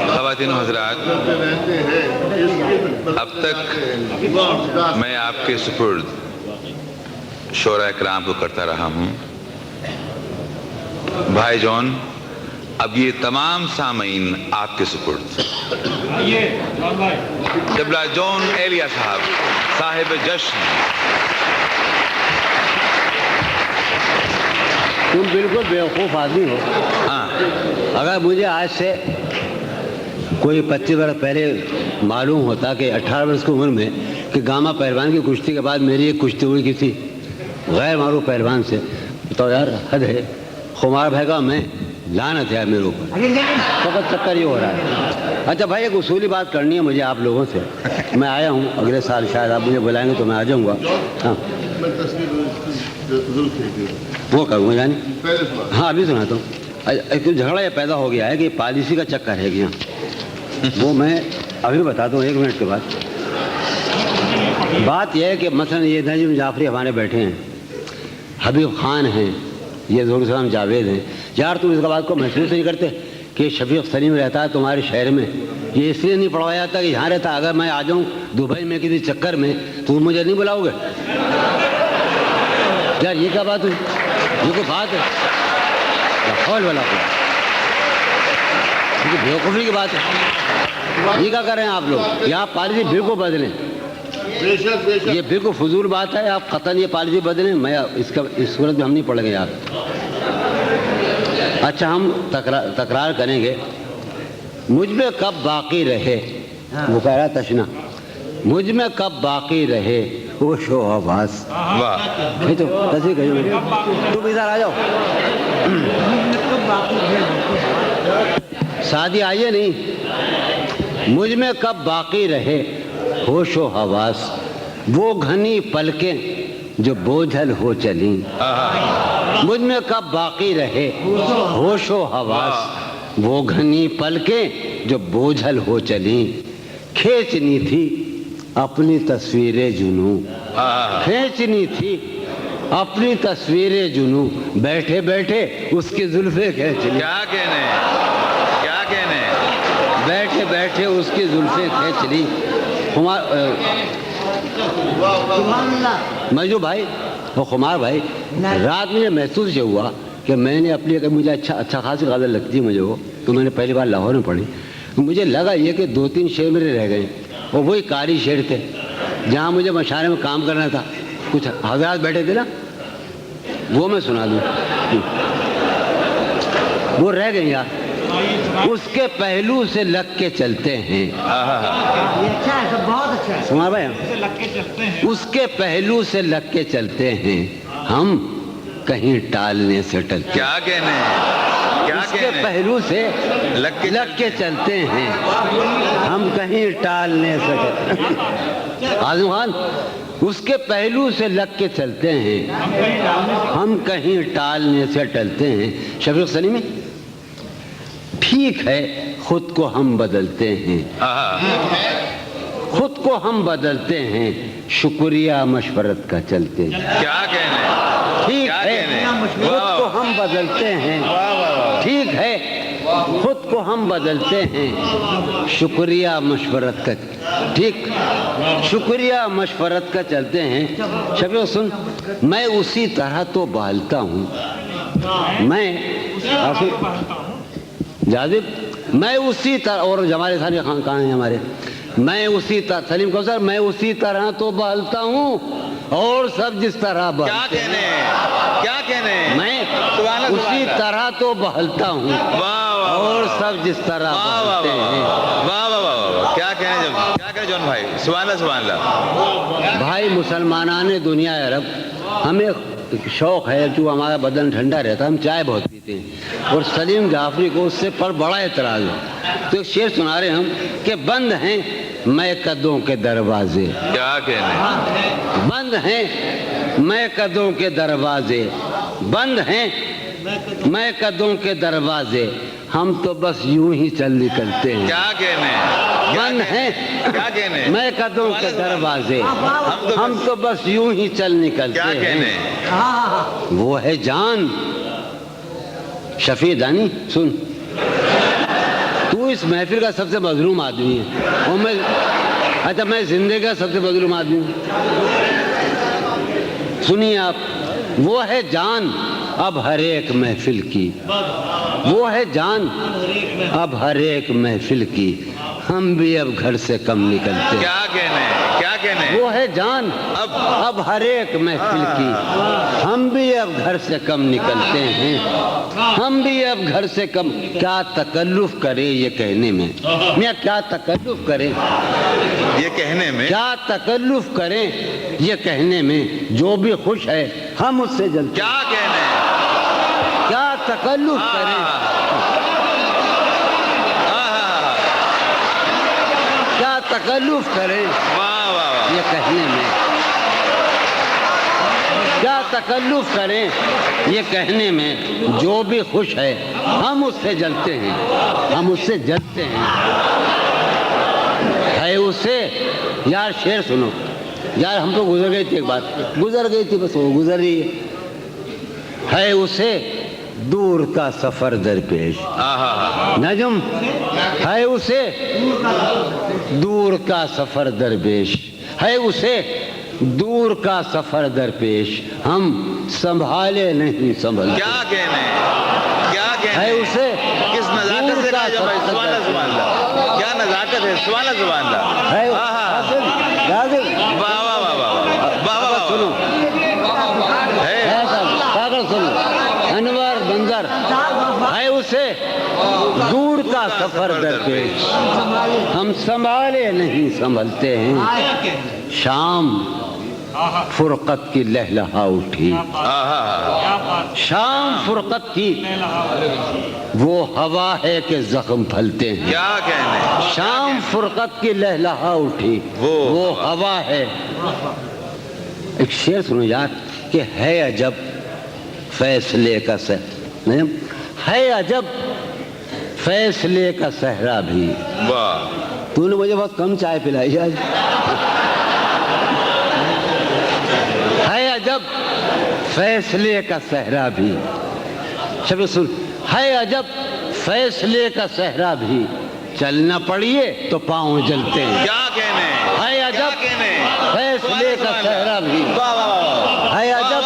خواتین و حضرات، اب تک میں آپ کے سپرد شورا اکرام کو کرتا رہا ہوں. بھائی جان، اب یہ تمام سامعین آپ کے سپرد. قبلہ جون ایلیا صاحب، صاحب جشن. تم بالکل بیوقوف آدمی ہو. اگر مجھے آج سے کوئی 25 برس پہلے معلوم ہوتا کہ 18 برس کی عمر میں کہ گاما پہلوان کی کشتی کے بعد میری ایک کشتی ہوئی کسی غیر معروف پہلوان سے، تو یار حد ہے. خمار بھائی کا میں لعنت ہے میرے اوپر. فقط چکر یہ ہو رہا ہے. اچھا بھائی، ایک اصولی بات کرنی ہے مجھے آپ لوگوں سے. میں آیا ہوں، اگلے سال شاید آپ مجھے بلائیں گے تو میں آ جاؤں گا. ہاں وہ کروں گا یعنی. ہاں ابھی سناتا ہوں. ایک جھگڑا یہ پیدا ہو گیا ہے کہ پالیسی کا چکر ہے گیا. وہ میں ابھی بتاتا ہوں 1 منٹ کے بعد. بات یہ ہے کہ مثلا یہ نجم جعفری ہمارے بیٹھے ہیں، حبیب خان ہیں، یہ ظہور السلام جاوید ہیں. یار تم اس کا بات کو محسوس نہیں کرتے کہ شفیق سلیم رہتا ہے تمہارے شہر میں؟ یہ اس لیے نہیں پڑھوایا جاتا کہ یہاں رہتا. اگر میں آ جاؤں دبئی میں کسی چکر میں تو مجھے نہیں بلاؤ گے یار؟ یہ کیا بات ہوئی؟ یہ کوئی بات ہے؟ حول والا کو بیوقوفی کی بات ہے. یہ کیا کر رہے ہیں آپ لوگ؟ یہاں پالیسی بالکل بدلیں. یہ بالکل فضول بات ہے. آپ قطعاً یہ پالیسی بدلیں. میں اس صورت میں ہم نہیں پڑھیں گے یار. اچھا ہم تکرار کریں گے. مجھ میں کب باقی رہے، وہ کہہ رہا تشنا، مجھ میں کب باقی رہے ہوش و حواس. واہ، تو تصدیق ہے. تم ادھر آ جاؤ. شادی آئیے نہیں. مجھ میں کب باقی رہے ہوش و حواس، وہ گھنی پلکیں جو بوجھل ہو چلیں. مجھ میں کب باقی رہے ہوش و حواس، وہ گھنی پلکیں جو بوجھل ہو چلیں. کھینچنی تھی اپنی تصویریں جنوں، کھینچنی تھی اپنی تصویریں جنوں، بیٹھے بیٹھے اس کی زلفیں کھینچ لی. کیا کہنے، کیا کہنے، بیٹھے بیٹھے اس کی زلفیں کھینچ لی. مجھو بھائی، وہ خمار بھائی، رات مجھے محسوس یہ ہوا کہ میں نے اپنی، مجھے اچھا خاصی غزل لگتی ہے مجھے وہ، تو میں نے پہلی بار لاہور میں پڑھی. مجھے لگا یہ کہ 2-3 شعر میرے رہ گئے، اور وہی قاری شعر تھے جہاں مجھے مشاعرے میں کام کرنا تھا. کچھ حضرات بیٹھے تھے نا، وہ میں سنا دوں. وہ رہ گئے یار. اس کے پہلو سے لگ کے چلتے ہیں. سنا بھائی، اس کے پہلو سے لگ کے چلتے ہیں ہم، کہیں ٹالنے سے ٹلتے. کیا کہنے، اس کے پہلو سے لگ کے چلتے ہیں ہم، کہیں ٹالنے سے ٹلتے. عاظم خان، اس کے پہلو سے لگ کے چلتے ہیں ہم، کہیں ٹالنے سے ٹلتے ہیں. شفیق سلیمی، ٹھیک ہے خود کو ہم بدلتے ہیں، خود کو ہم بدلتے ہیں، شکریہ مشورت کا چلتے ہیں. کیا کہنے، ٹھیک ہے خود کو ہم بدلتے ہیں، ٹھیک ہے خود کو ہم بدلتے ہیں، شکریہ مشورت کا، ٹھیک، شکریہ مشورت کا چلتے ہیں. شفیق سن، میں اسی طرح تو بہلتا ہوں، میں جاذب، میں اسی طرح، اور جمال ثانی خان کہاں ہیں ہمارے، میں اسی طرح، سلیم کوثر، میں اسی طرح تو بہلتا ہوں اور سب جس طرح بہلتے ہیں. کیا کہنے، کیا کہنے، میں اسی طرح تو بہلتا ہوں اور سب جس طرح بہلتے ہیں. واہ واہ واہ، کیا کہنے، کیا کہنے جون بھائی. سبحان اللہ، سبحان اللہ. بھائی مسلمانان دنیا عرب، ہمیں شوق ہے کہ ہمارا بدن ٹھنڈا رہتا ہے، ہم چائے بہت پیتے ہیں، اور سلیم جعفری کو اس سے پر بڑا اعتراض ہے. تو ایک شعر سنا رہے ہم کہ بند ہیں میں قدوں کے دروازے. کیا کہنے، بند ہیں میں قدوں کے دروازے، بند ہیں میں قدوں کے دروازے، ہم تو بس یوں ہی چل نکلتے ہیں. کیا کہنے، بند ہیں کیا کہنے، میں قدوں کے دروازے، ہم تو بس یوں ہی چل نکلتے کیا کہنے. ہیں. وہ ہے جان. شفیع دانی سن. تو اس محفل کا سب سے مظلوم آدمی ہے اور میں زندگی کا سب سے مظلوم آدمی ہوں. سنیے آپ، وہ ہے جان اب ہر ایک محفل کی، وہ ہے جان اب ہر ایک محفل کی، ہم بھی اب گھر سے کم نکلتے. کیا کہنے، کیا کہنے؟ وہ ہے جان اب ہر ایک محفل کی، ہم بھی اب گھر سے کم نکلتے ہیں، ہم بھی اب گھر سے کم. کیا تکلف کرے یہ کہنے میں، میاں کیا تکلف کرے یہ کہنے میں، کیا تکلف کریں یہ کہنے میں، جو بھی خوش ہے ہم اس سے جلتے. کیا کہنے، کیا تکلف کریں، کیا تکلف کریں واہ واہ واہ، یہ کہنے میں، کیا تکلف کریں یہ کہنے میں، جو بھی خوش ہے ہم اس سے جلتے ہیں، ہم اس سے جلتے ہیں. ہے اسے یار، شعر سنو یار، ہم تو گزر گئی تھی، ایک بات گزر گئی تھی، بس وہ گزر رہی ہے اسے دور کا سفر درپیش. نجم ہے اسے دور کا سفر درپیش، ہے اسے دور کا سفر درپیش، ہم سنبھالے نہیں سنبھلتے. کیا کہنے، کیا کہنے ہے اسے کس نزاکت سے کہا جائے بھائی، سبحان اللہ سبحان اللہ، کیا نزاکت ہے، سبحان اللہ سبحان اللہ. ہے واہ واہ واہ واہ واہ واہ، سنو پاگل سنو، انور بندر ہے اسے دور کا سفر درپیش، ہم سنبھالے نہیں سنبھلتے ہیں. شام فرقت کی لہلہا اٹھی، شام فرقت کی وہ ہوا ہے کہ زخم پھلتے ہیں. کیا کہنے، شام فرقت کی لہلہا اٹھی وہ ہوا ہے. ایک شعر سنو یار کہ ہے عجب فیصلے کا ہے عجب فیصلے کا صحرا بھی. واہ، تو نے مجھے بہت کم چائے پلائی آج. ہے عجب فیصلے کا صحرا بھی، شب سن، ہے عجب فیصلے کا صحرا بھی، چلنا پڑیے تو پاؤں جلتے ہیں. کیا کہنے، ہے عجب فیصلے کا صحرا بھی، واہ واہ واہ، ہے عجب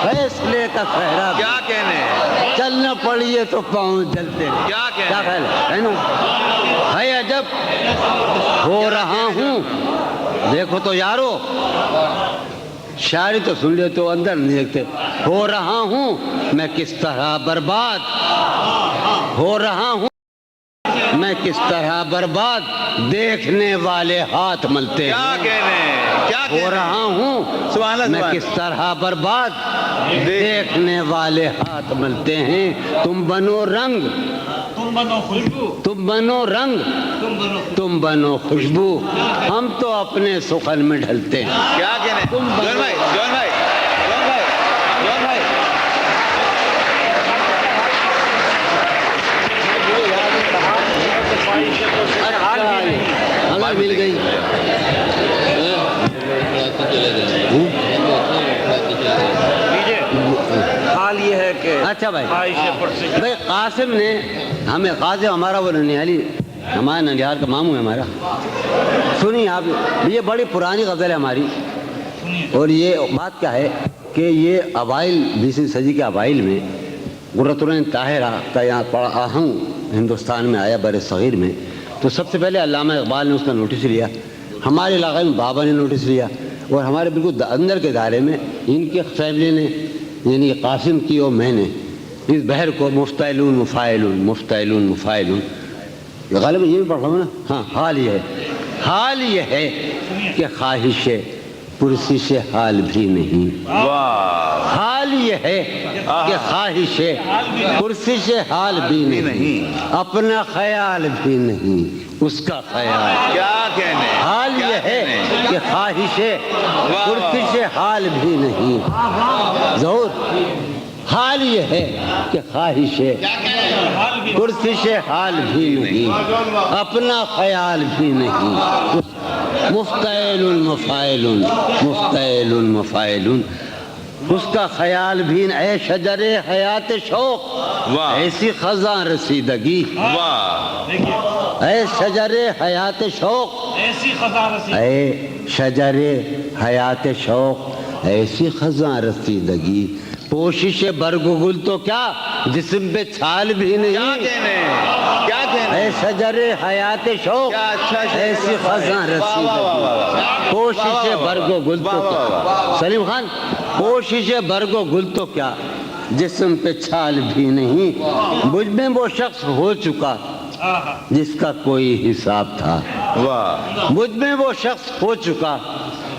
فیصلے کا صحرا بھی، کیا کہنے، چلنا پڑیے تو پاؤں جلتے ہیں. کیا کہنے، کیا خیال ہے نا؟ ہے عجب ہو رہا ہوں، دیکھو تو یارو، شاعری تو سن لیتے ہو، اندر نہیں دیکھتے. ہو رہا ہوں میں کس طرح برباد، ہو رہا ہوں میں کس طرح برباد، دیکھنے والے ہاتھ ملتے ہیں. کیا کہنے، کیا ہو رہا ہوں سبحان اللہ میں سبحان کس طرح برباد، دیکھنے والے ہاتھ ملتے ہیں. تم بنو رنگ، تم بنو خوشبو، تم بنو رنگ، تم بنو خوشبو، ہم تو اپنے سخن میں ڈھلتے ہیں. کیا کہنے، جون بھائی، جون بھائی، جون بھائی، جون بھائی، ہمیں مل گئی. حال یہ ہے کہ اچھا بھائی، بھائی قاسم نے ہمیں، قاسم ہمارا وہ ننیالی، ہمارا ننیال کا ماموں ہے ہمارا. سنیے آپ، یہ بڑی پرانی غزل ہے ہماری، اور یہ بات کیا ہے کہ یہ اوائل 20ویں صدی کے اوائل میں قرۃ العین طاہرہ کا یہاں بڑا آہنگ ہندوستان میں آیا، بر صغیر میں. تو سب سے پہلے علامہ اقبال نے اس کا نوٹس لیا، ہمارے علاقے میں بابا نے نوٹس لیا، اور ہمارے بالکل اندر کے دائرے میں ان کی فیملی نے، یعنی قاسم کی اور میں نے اس بحر کو مفتعلون مفاعلون مفتعلون مفاعلون، غالباً یہ بھی پڑھ رہا ہوں نا. ہاں، حال یہ ہے کہ خواہش پرسش حال بھی نہیں. حال یہ ہے کہ خواہش پرسش حال بھی نہیں، اپنا خیال بھی نہیں اس کا خیال. کیا کہنے، حال یہ ہے کہ خواہش پرسش حال بھی نہیں. ظہور، حال یہ ہے کہ خواہش پرسش حال بھی نہیں، اپنا خیال بھی نہیں. مفتعل مفاعل مفتعل مفاعل. اس کا خیال بھی اے شجر حیات شوق واہ ایسی خزاں رسیدگی واہ اے شجر حیات شوق ایسی خزاں رسی اے شجر حیات شوق ایسی خزاں رسیدگی پوشش برگ و گل تو کیا جسم پہ چھال بھی کیا نہیں کہنے کیا کہنے اے شجر حیات شوق کیا اچھا شعر ایسی خزاں رسیدگی پوشش برگ و گل تو کیا سلیم خان پوشش برگ و گل تو کیا جسم پہ چھال بھی نہیں مجھ میں وہ شخص ہو چکا جس کا کوئی حساب تھا واہ مجھ میں وہ شخص ہو چکا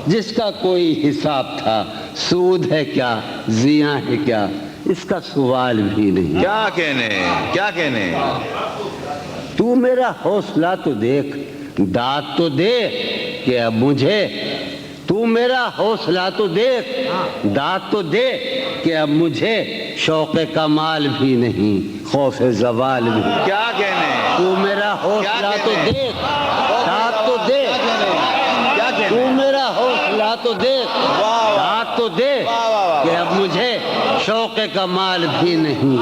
جس کا کوئی حساب تھا سود ہے کیا زیاں ہے کیا اس کا سوال بھی نہیں کیا کہنے کیا کہنے تو میرا حوصلہ تو دیکھ داد تو دے کہ اب مجھے تو میرا حوصلہ تو دیکھ داد تو دے کہ اب مجھے شوق کمال بھی نہیں خوف زوال بھی کیا کہنے تو میرا حوصلہ تو دیکھ داد تو دے کیا کہنے تو میرا حوصلہ تو دیکھ داد تو دے کہ اب مجھے شوق کمال بھی نہیں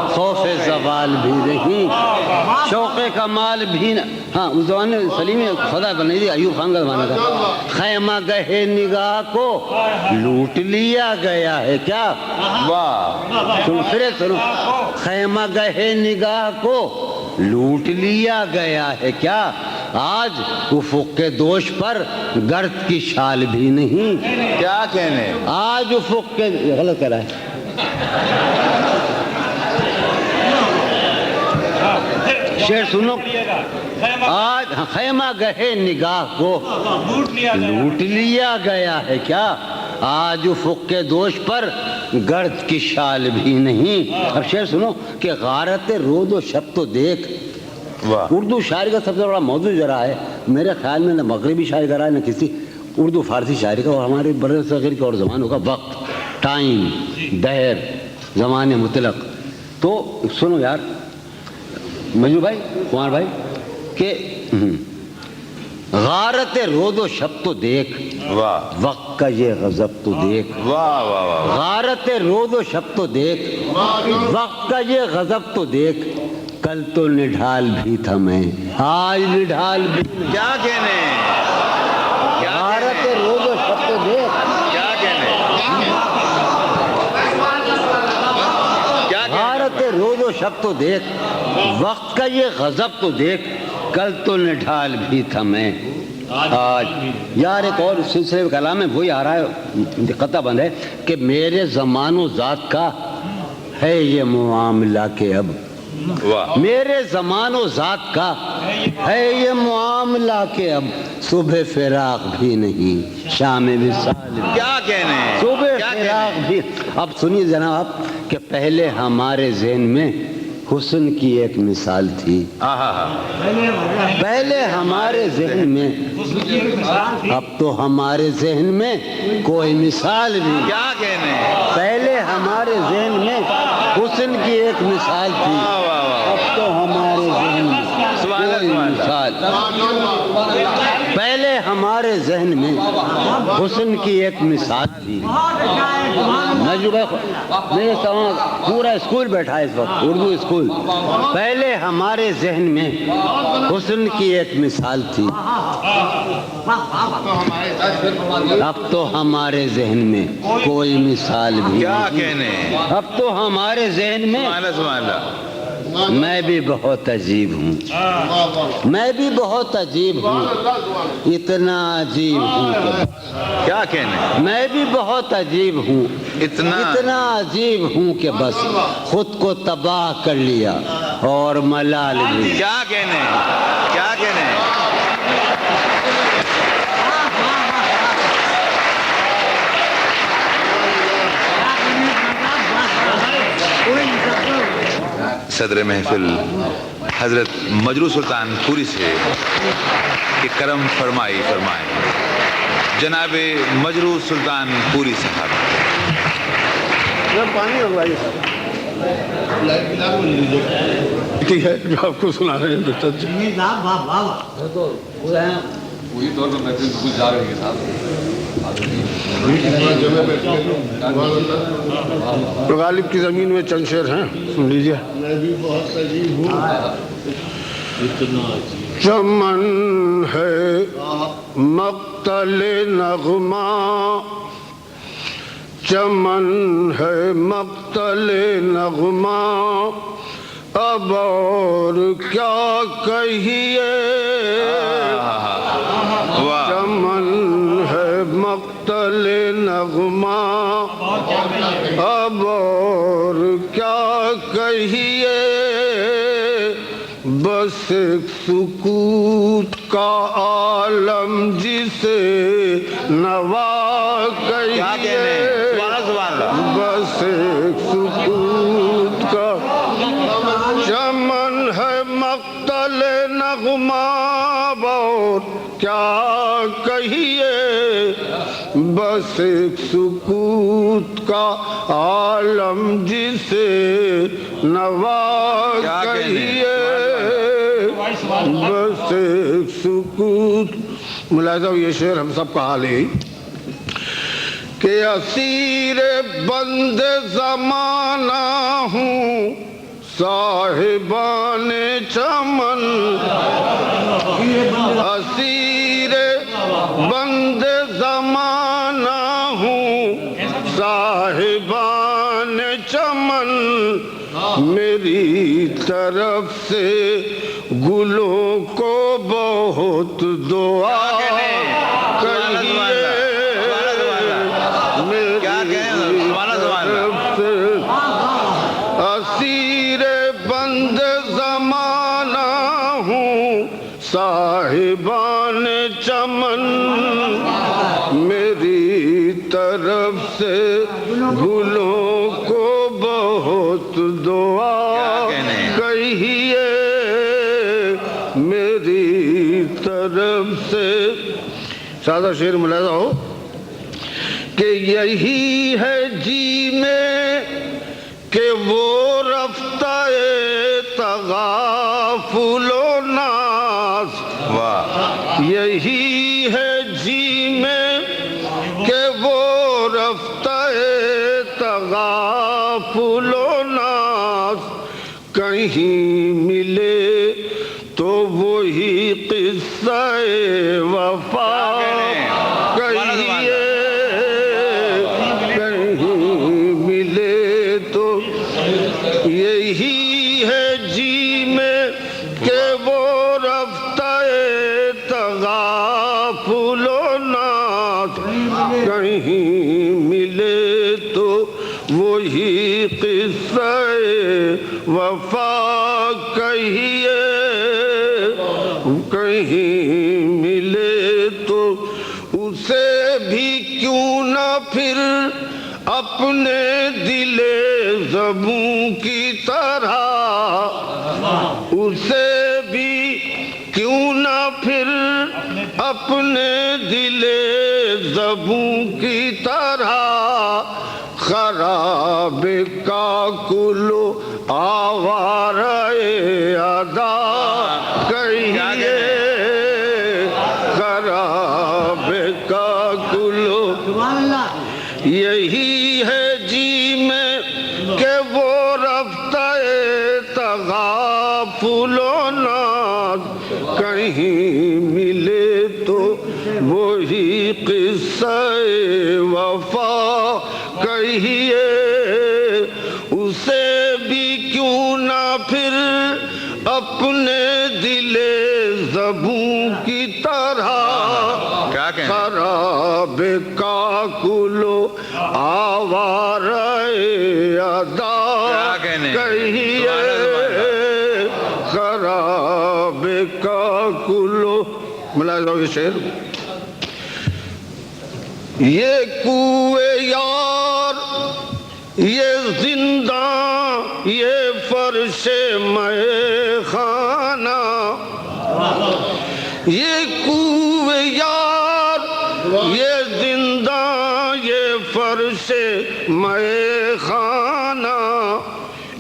خوف زوال بھی نہیں شوق کمال بھی ہاں اس زمانے سلیم خدا بنائی تھی ایوب خان کا زمانہ تھا خیمہ گہے نگاہ کو لوٹ لیا گیا ہے کیا واہ سنو پھر سنو خیمہ گہے نگاہ کو لوٹ لیا گیا ہے کیا آج افق کے دوش پر گرد کی شال بھی نہیں کیا کہنے آج افق کے غلط کر رہا ہے شعر سنو آج خیمہ گہے نگاہ کو لوٹ لیا گیا ہے کیا آج افق کے دوش پر گرد کی شال بھی نہیں اب شعر سنو کہ غارت رود و شب تو دیکھ واہ اردو شاعری کا سب سے بڑا موضوع ذرا ہے میرے خیال میں نہ مغربی شاعری کا رہا ہے نہ کسی اردو فارسی شاعری کا اور ہمارے بر صغیر کے اور زمانوں کا وقت ٹائم دہر زمان مطلق تو سنو یار مجنو بھائی کمار بھائی کہ غارت رود و شب تو دیکھ واہ وقت کا یہ غضب تو دیکھ واہ واہ واہ غارت رود و شب تو دیکھ وقت کا یہ غضب تو دیکھ کل تو نڈھال بھی تھا میں آج نڈھال بھی نہیں کیا کہنے غارت رود و شب تو دیکھ کیا کہنے غارت رود و شب تو دیکھ وقت کا یہ غضب تو دیکھ کل تو نڈھال بھی تھا میں آج یار ایک اور سلسلے کلام میں وہی آ رہا ہے قطع بند ہے کہ میرے زمان و ذات کا ہے یہ معاملہ کہ اب واہ میرے زمان و ذات کا ہے یہ معاملہ کہ اب صبح فراق بھی نہیں شام وصال بھی کیا کہنے صبح کیا فراق بھی اب سنیے جناب کہ پہلے ہمارے ذہن میں حسن کی ایک مثال تھی پہلے ہمارے ذہن میں اب تو ہمارے ذہن میں کوئی مثال نہیں کیا کہنے پہلے ہمارے ذہن میں حسن کی ایک مثال تھی اب تو ہمارے ذہن میں کوئی مثال پہلے ہمارے ذہن میں حسن کی ایک مثال تھی میرے ساتھ پورا اسکول بیٹھا ہے اس وقت اردو اسکول پہلے ہمارے ذہن میں حسن کی ایک مثال تھی اب تو ہمارے ذہن میں کوئی مثال بھی کیا نہیں کہنے اب تو ہمارے ذہن میں سبحان اللہ میں بھی بہت عجیب ہوں میں بھی بہت عجیب ہوں اتنا عجیب ہوں کہ کیا کہنے میں بھی بہت عجیب ہوں اتنا عجیب ہوں کہ بس خود کو تباہ کر لیا اور ملال بھی کیا کہنے کیا کہنے صدر محفل حضرت مجروح سلطان پوری سے کہ کرم فرمائیں جناب مجروح سلطان پوری صاحب پانی لگوائیے ہے جو آپ کو سنا رہے ہیں وہی دور میں محفل بالکل جا رہی ہے صاحب غالب کی زمین میں چند شعر ہیں، سن لیجیے۔ چمن ہے مقتل نغمہ، چمن ہے مقتل نغمہ، اب اور کیا کہیے، چمن ہے مقتل نغمہ، اب اور کیا کہیے، بس ایک سکوت کا عالم جسے نوا کہیے، بس ایک سکوت کا، چمن ہے مقتل نغمہ، اور کیا کہیے، بس ایک سکوت کا عالم جسے نوا کہیے، بس ایک سکوت۔ ملاحظہ یہ شعر ہم سب کا حال ہے کہ اسیر بند زمانہ ہوں، صاحبان چمن، اسیر بند زمانہ ہوں، صاحبان چمن، میری طرف سے گلوں کو بہت دعا کہیے، میری طرف سے اسیر بند زمانہ ہوں، صاحبان چمن، میری طرف سے گلوں کو بہت دعا کہیے، میری طرف سے۔ سادہ شعر ملاحظہ ہو کہ یہی ہے جی میں کہ وہ رفتہ تغافل و ناز، یہی ہے جی میں کہ وہ رفتہ تغافل و ناز، کہیں ملے تو وہی قصہ وفا کہیے، کہیں ملے تو یہی ہے جی میں کہ وہ رفتہ تغافل و ناز، کہیں ملے تو وہی قصہ وفا کہیے، کہیں ملے تو اسے بھی کیوں نہ پھر اپنے دل زبوں کی طرح، اسے بھی کیوں نہ پھر اپنے دل زبوں کی طرح، خراب کاکل آوارہ ادا کہیے، خراب کاکل، یہی ہے جی میں کہ وہ رفتہ تغافل و ناز، کہیں ملے تو وہی قصہ وفا کہیے، اسے بھی کیوں نہ پھر اپنے دل زبوں کی طرح، خراب کاکل آوارہ ادا کہیے، خراب کاکل۔ ملاحظہ یہ شعر، یہ کوئے یار، یہ زنداں، یہ فرش مے خانہ، یہ کوئے یار، یہ زنداں، یہ فرش مے خانہ،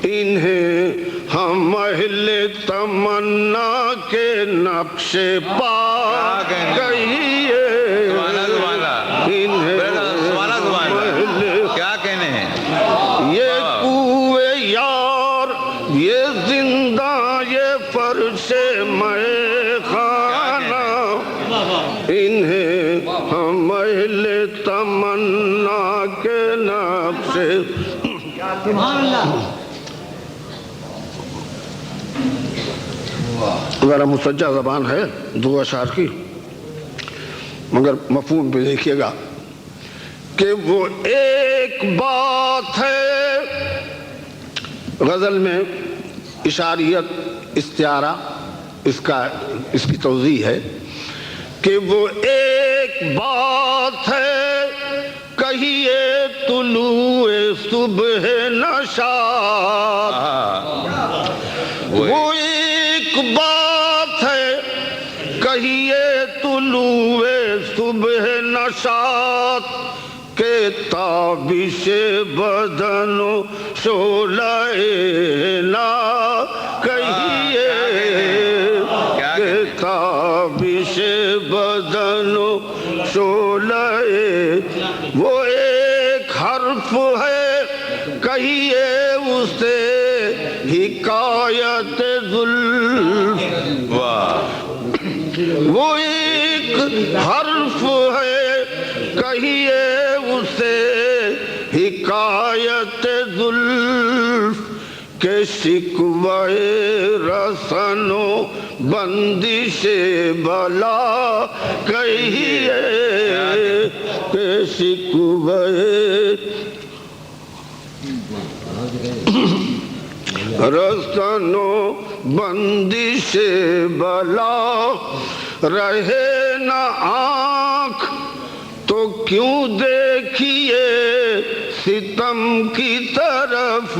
انہیں ہم اہل تمنا کے نقش پا کہیے، انہیں فرش میں خانہ انہیں ہم اہل تمنا کے نقش ذرا مسجع زبان ہے دو اشعار کی، مگر مفہوم پہ دیکھیے گا کہ وہ ایک بات ہے، غزل میں اشاریت استعارہ اس کی توضیح ہے کہ وہ ایک بات ہے کہیے طلوع صبح نشاط، وہ ایک بات ہے کہیے طلوع صبح نشاط کہ تابش بدن و شعلہ نا کہیے کہ تابش بدن و شعلہ وہ ایک حرف ہے کہیے اسے حکایت زلف، وہ ایک حرف ہے کہیے اسے حکایت زلف کہ شکوہ رسن و بندش بلا کہیے کہ شکوہ رسن و بندش بلا رہے نہ آنکھ تو کیوں دیکھیے ستم کی طرف،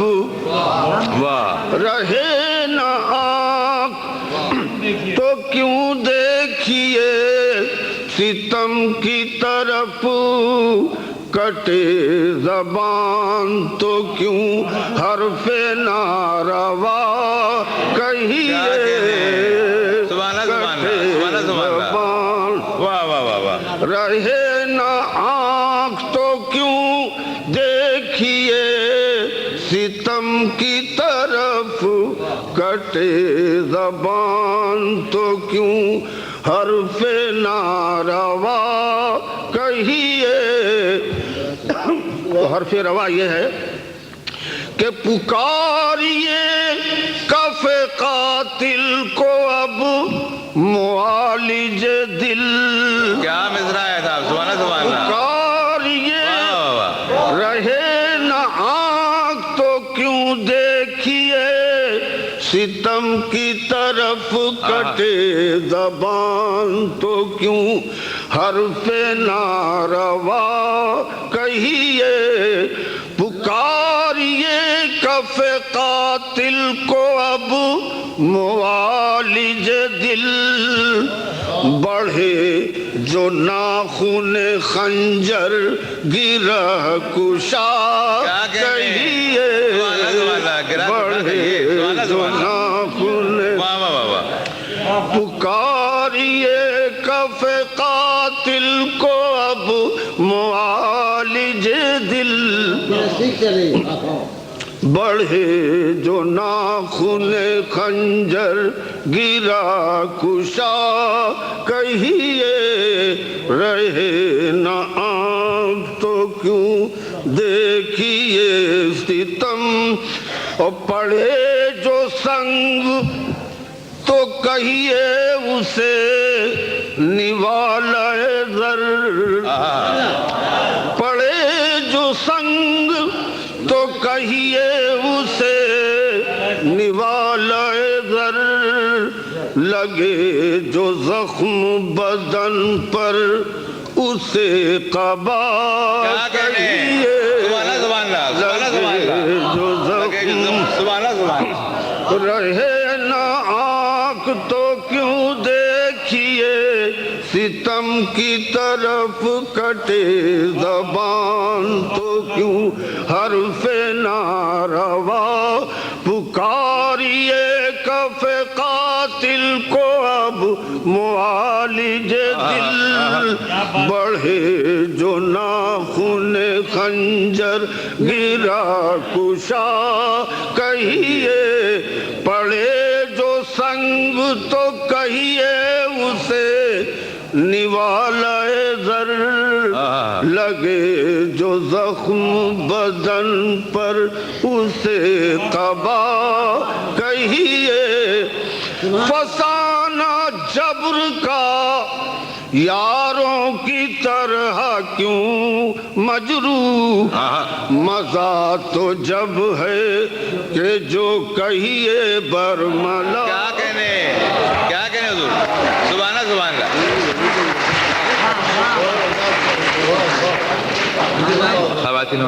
رہے نہ آنکھ تو کیوں دیکھیے ستم کی طرف، کٹے زبان تو کیوں حرف ناروا کہیے، کٹے زبان رہے نہ آنکھ تو کیوں دیکھیے ستم کی طرف، کٹے زبان تو کیوں حرف ناروا کہیے۔ حرف روا یہ ہے کہ پکاریے کف قاتل کو اب معالج دل، کیا مصرع ہے صاحب، سبحان اللہ، پکاریے رہے نہ آنکھ تو کیوں دیکھیے ستم کی طرف، کٹے زبان تو کیوں حرف ناروا کہیے، پکاریے کف قاتل کو اب معالج دل، بڑھے جو ناخن خنجر گرہ کشا کہیے، بڑھے جو ناخن، پکاریے کف قاتل کو اب معالج دل، بڑھے جو ناخن خنجر گرا کشا کہیے، رہے نہ آنکھ تو کیوں دیکھیے ستم، اور پڑھے جو سنگ تو کہیے اسے نوالہ زر، پڑھے جو سنگ تو کہیے اسے نوالہ زر، لگے جو زخم بدن پر اسے قبا کہیے، لگے جو زخم رہے نہ آنکھ تو کیوں دیکھیے ستم کی طرف، کٹے زبان تو کیوں حرف ناروا، پکاریے کف قاتل کو اب معالج دل، بڑھے جو ناخن خنجر گرا کشا کہیے، پڑھے جو سنگ تو کہیے اسے نوالۂ زر، لگے جو زخم بدن پر اسے قبا کہیے، فسانہ جبر کا یاروں کی طرح کیوں مجروح، مزہ تو جب ہے کہ جو کہیے برملا۔ کیا کہنے حضور، سبحان اللہ سبحان اللہ۔ خواتین